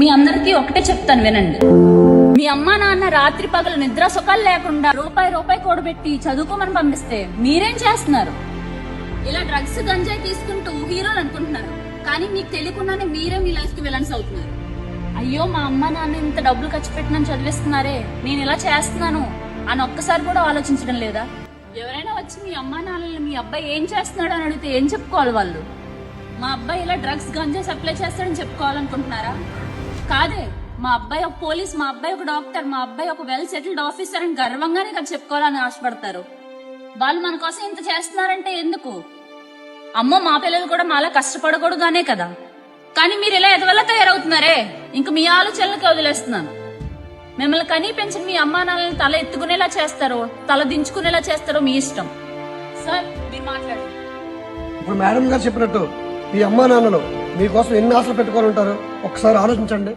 మీ అందరికీ ఒకటే చెప్తాను వినండి. మీ అమ్మా నాన్న రాత్రి పగలు నిద్ర సుఖాలు లేకుండా రూపాయి కూడబెట్టి చదువుకోమని పంపిస్తే మీరేం చేస్తున్నారు? ఇలా డ్రగ్స్ గంజాయి తీసుకుంటూ హీరోలు అనుకుంటున్నారు, కానీ మీకు తెలియకుండానే మీరే మీ లైఫ్ కి విలన్స్ అవుతున్నారు. అయ్యో మా అమ్మా నాన్న ఇంత డబ్బులు ఖర్చు పెట్టినని చదివిస్తున్నారే, నేను ఇలా చేస్తున్నాను అని ఒక్కసారి కూడా ఆలోచించడం లేదా? ఎవరైనా వచ్చి మీ అమ్మా నాన్నని మీ అబ్బాయి ఏం చేస్తున్నాడు అని అడిగితే ఏం చెప్పుకోవాలి వాళ్ళు? మా అబ్బాయి ఇలా డ్రగ్స్ గంజాయి సప్లై చేస్తాడని చెప్పుకోవాలనుకుంటున్నారా? కాదే, మా అబ్బాయి ఒక పోలీస్, మా అబ్బాయి ఒక డాక్టర్, మా అబ్బాయి ఒక వెల్ సెటిల్డ్ ఆఫీసర్ అని గర్వంగానే కదా చెప్పుకోవాలని ఆశపడతారు. వాళ్ళు మన కోసం ఇంత చేస్తున్నారంటే ఎందుకు? అమ్మో మా పిల్లలు కూడా మాలా కష్టపడకూడదుగానే కదా. కానీ మీరు ఇలా ఎదవల్ల తయారవుతున్నారే, ఇంక మీ ఆలోచనలకి వదిలేస్తున్నాను. మిమ్మల్ని కనీ పెంచిన మీ అమ్మా నాన్నని తల ఎత్తుకునేలా చేస్తారో తల దించుకునేలా చేస్తారో మీ ఇష్టం. సార్ మీరు మాట్లాడండి. ఇప్పుడు మేడం గారు చెప్పినట్టు మీ అమ్మా నాన్నలు మీకోసం ఎన్ని ఆశలు పెట్టుకొని ఉంటారు ఒకసారి ఆలోచించండి.